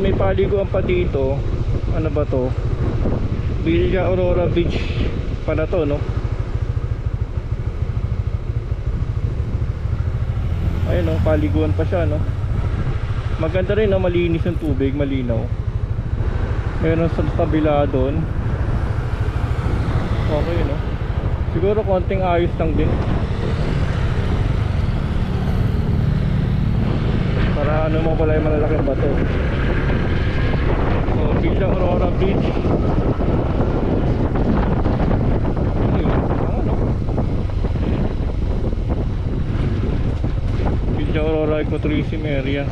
may paliguan pa dito. Ano ba to? Villa Aurora Beach pala to, no? Ayun, no, paliguan pa siya, no? Maganda rin, no? Malinis yung tubig, malinaw. Meron sa kabila doon. Okay, no? Siguro konting ayos lang din. Para ano mo pala yung malalaking bato. So, Villa Aurora Beach. Ano? Villa Aurora Ecotourism Area.